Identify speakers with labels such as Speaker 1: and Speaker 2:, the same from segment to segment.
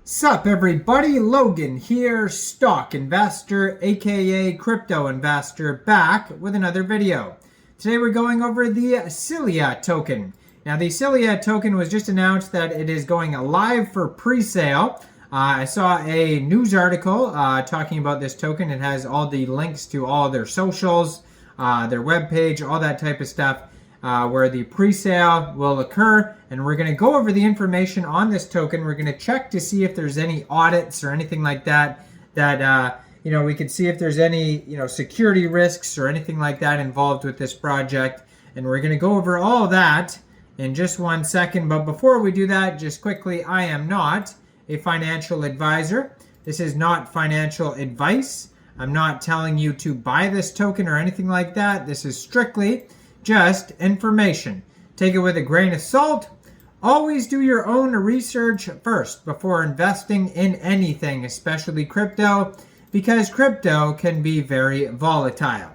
Speaker 1: Sup everybody, Logan here, stock investor aka crypto investor, back with another video. Today we're going over the Celia token. Now the Celia token was just announced that it is going live for pre-sale. I saw a news article talking about this token. It has all the links to all their socials, their webpage, all that type of stuff. Where the pre-sale will occur, and we're going to go over the information on this token. We're going to check to see if there's any audits or anything like that we could see if there's any security risks or anything like that involved with this project, and we're going to go over all that in just 1 second. But before we do that, just quickly, I am not a financial advisor. This is not financial advice. I'm not telling you to buy this token or anything like that. This is strictly just information. Take it with a grain of salt. Always do your own research first before investing in anything, especially crypto, because crypto can be very volatile.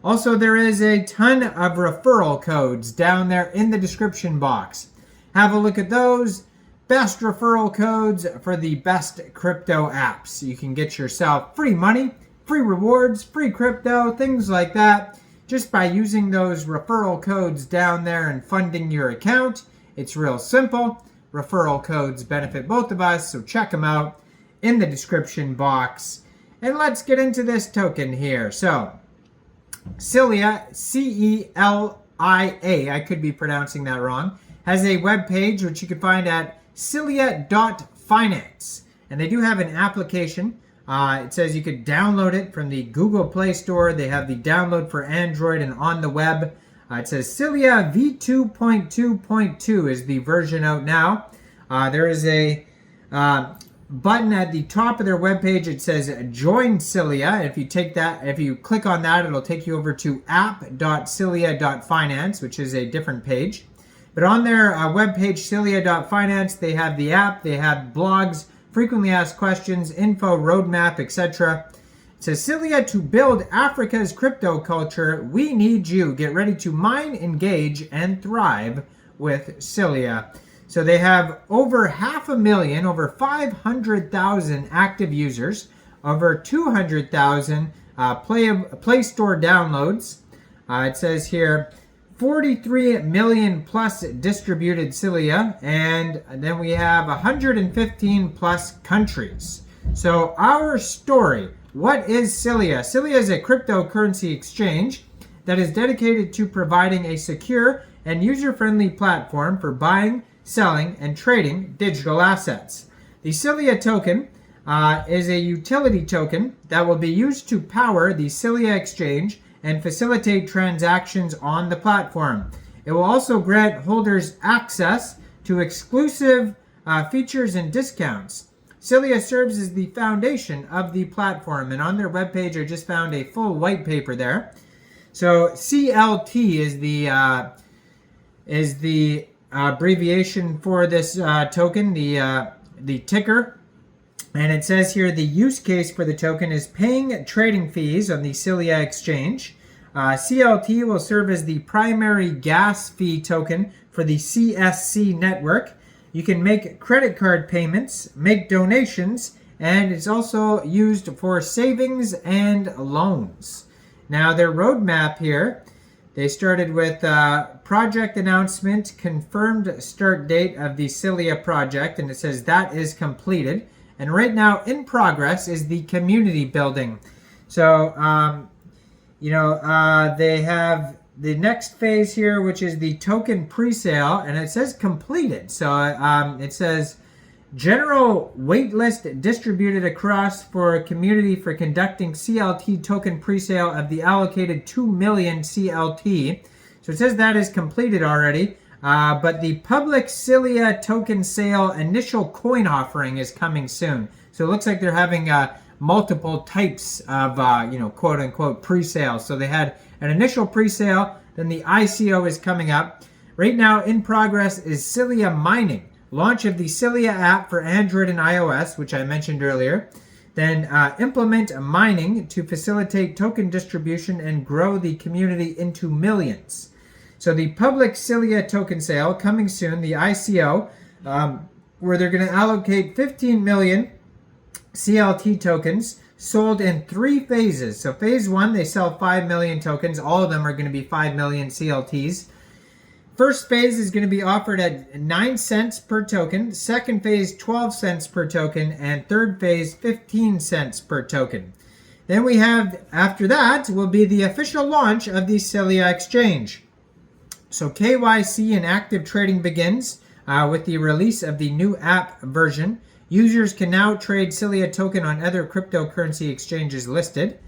Speaker 1: Also, there is a ton of referral codes down there in the description box. Have a look at those. Best referral codes for the best crypto apps. You can get yourself free money, free rewards, free crypto, things like that, just by using those referral codes down there and funding your account. It's real simple. Referral codes benefit both of us, so check them out in the description box. And let's get into this token here. So, Celia, C-E-L-I-A, I could be pronouncing that wrong, has a web page which you can find at celia.finance. And they do have an application. It says you could download it from the Google Play Store. They have the download for Android and on the web. It says Celia v2.2.2 is the version out now. There is a button at the top of their webpage. It says Join Celia. If you click on that, it'll take you over to app.celia.finance, which is a different page. But on their webpage, celia.finance, they have the app, they have blogs, frequently asked questions, info, roadmap, etc. It says, Celia, to build Africa's crypto culture, we need you. Get ready to mine, engage, and thrive with Celia. So they have over 500,000, over 500,000 active users, over 200,000 Play Store downloads. It says here, 43 million plus distributed Celia, and then we have 115 plus countries. So our story, what is Celia? Celia is a cryptocurrency exchange that is dedicated to providing a secure and user-friendly platform for buying, selling, and trading digital assets. The Celia token is a utility token that will be used to power the Celia exchange and facilitate transactions on the platform. It will also grant holders access to exclusive features and discounts. Celia serves as the foundation of the platform, and on their webpage I just found a full white paper there. So CLT is the abbreviation for this token, the ticker. And it says here the use case for the token is paying trading fees on the Celia exchange. CLT will serve as the primary gas fee token for the CSC network. You can make credit card payments, make donations, and it's also used for savings and loans. Now their roadmap here, they started with project announcement, confirmed start date of the Celia project, and it says that is completed. And right now in progress is the community building. So, they have the next phase here, which is the token pre-sale, and it says completed. So it says general waitlist distributed across for a community for conducting CLT token pre-sale of the allocated 2 million CLT. So it says that is completed already. But the public Celia token sale initial coin offering is coming soon. So it looks like they're having multiple types of, quote unquote pre-sale. So they had an initial pre-sale, then the ICO is coming up. Right now in progress is Celia mining. Launch of the Celia app for Android and iOS, which I mentioned earlier. Then implement mining to facilitate token distribution and grow the community into millions. So the public Celia token sale coming soon, the ICO. where they're going to allocate 15 million CLT tokens sold in 3 phases. So phase 1, they sell 5 million tokens. All of them are going to be 5 million CLTs. First phase is going to be offered at 9 cents per token. Second phase, 12 cents per token. And third phase, 15 cents per token. Then we have, after that, will be the official launch of the Celia exchange. So KYC and active trading begins with the release of the new app version. Users can now trade Celia token on other cryptocurrency exchanges listed.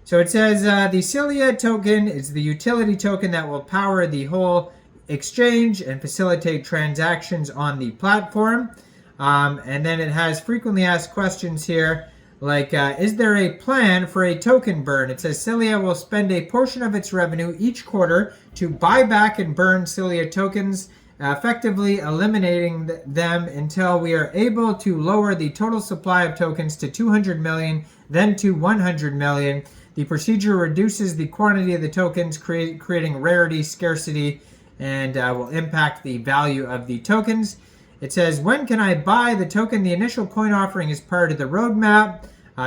Speaker 1: So it says the Celia token is the utility token that will power the whole exchange and facilitate transactions on the platform. And then it has frequently asked questions here, like, is there a plan for a token burn? It says Celia will spend a portion of its revenue each quarter to buy back and burn Celia tokens, effectively eliminating them until we are able to lower the total supply of tokens to 200 million, then to 100 million. The procedure reduces the quantity of the tokens, creating rarity, scarcity, and will impact the value of the tokens. It says, when can I buy the token? The initial coin offering is part of the roadmap,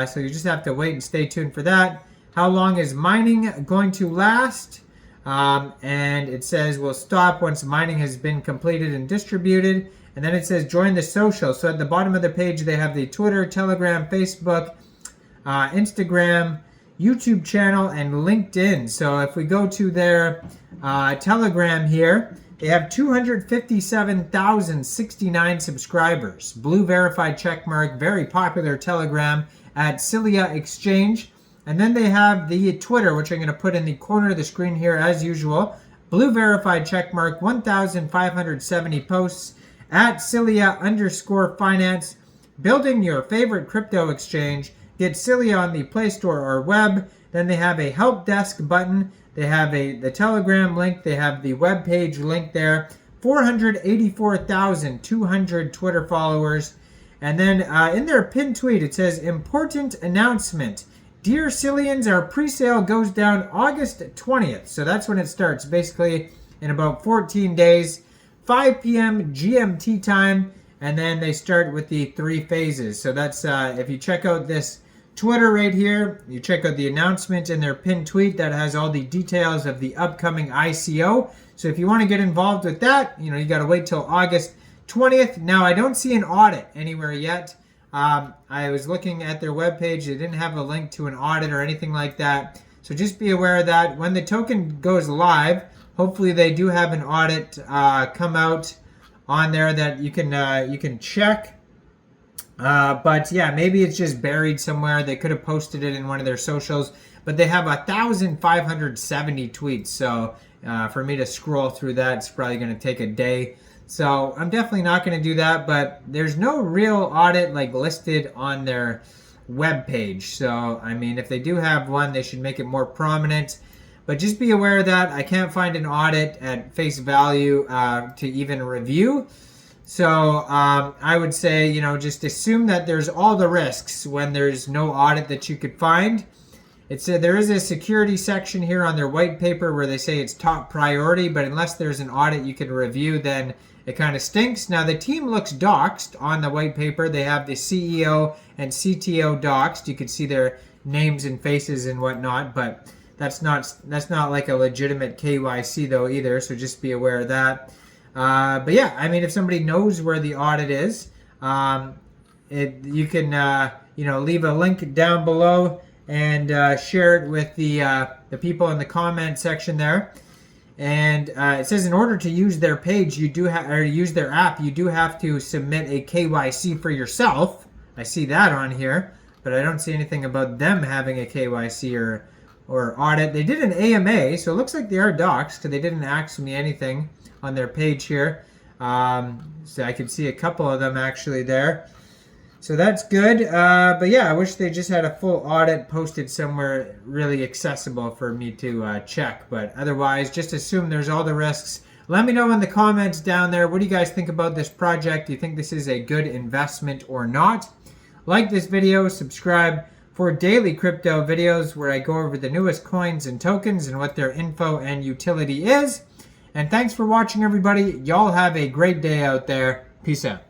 Speaker 1: so you just have to wait and stay tuned for that. How long is mining going to last? And it says we'll stop once mining has been completed and distributed. And then it says join the social. So at the bottom of the page, they have the Twitter, Telegram, Facebook, Instagram, YouTube channel, and LinkedIn. So if we go to their Telegram here, they have 257,069 subscribers. Blue verified checkmark, very popular Telegram at Celia Exchange. And then they have the Twitter, which I'm going to put in the corner of the screen here as usual. Blue verified checkmark, 1,570 posts at Celia_finance. Building your favorite crypto exchange. Get Celia on the Play Store or web. Then they have a help desk button. They have the Telegram link. They have the web page link there. 484,200 Twitter followers. And then in their pinned tweet, it says, important announcement. Dear Celians, our pre-sale goes down August 20th. So that's when it starts, basically in about 14 days, 5 p.m. GMT time. And then they start with the 3 phases. So that's, if you check out this Twitter right here, you check out the announcement in their pinned tweet that has all the details of the upcoming ICO. So if you want to get involved with that, you got to wait till August 20th. Now, I don't see an audit anywhere yet. I was looking at their webpage. They didn't have a link to an audit or anything like that. So just be aware of that. When the token goes live, hopefully they do have an audit come out on there that you can check. But yeah, maybe it's just buried somewhere. They could have posted it in one of their socials. But they have 1,570 tweets. So for me to scroll through that, it's probably going to take a day. So I'm definitely not going to do that, but there's no real audit listed on their web page. So, I mean, if they do have one, they should make it more prominent. But just be aware of that. I can't find an audit at face value to even review. So I would say, just assume that there's all the risks when there's no audit that you could find. It said there is a security section here on their white paper where they say it's top priority, but unless there's an audit you can review, then it kind of stinks. Now, the team looks doxed on the white paper. They have the CEO and CTO doxed. You can see their names and faces and whatnot, but that's not like a legitimate KYC though either, so just be aware of that. But yeah, I mean, if somebody knows where the audit is, you can leave a link down below and share it with the people in the comment section there. And it says in order to use their page, you do have, or use their app, you do have to submit a KYC for yourself. I see that on here, but I don't see anything about them having a KYC or audit. They did an AMA, so it looks like they are doxed because they didn't ask me anything on their page here. So I could see a couple of them actually there. So that's good. But yeah, I wish they just had a full audit posted somewhere really accessible for me to check. But otherwise, just assume there's all the risks. Let me know in the comments down there. What do you guys think about this project? Do you think this is a good investment or not? Like this video, subscribe for daily crypto videos where I go over the newest coins and tokens and what their info and utility is. And thanks for watching, everybody. Y'all have a great day out there. Peace out.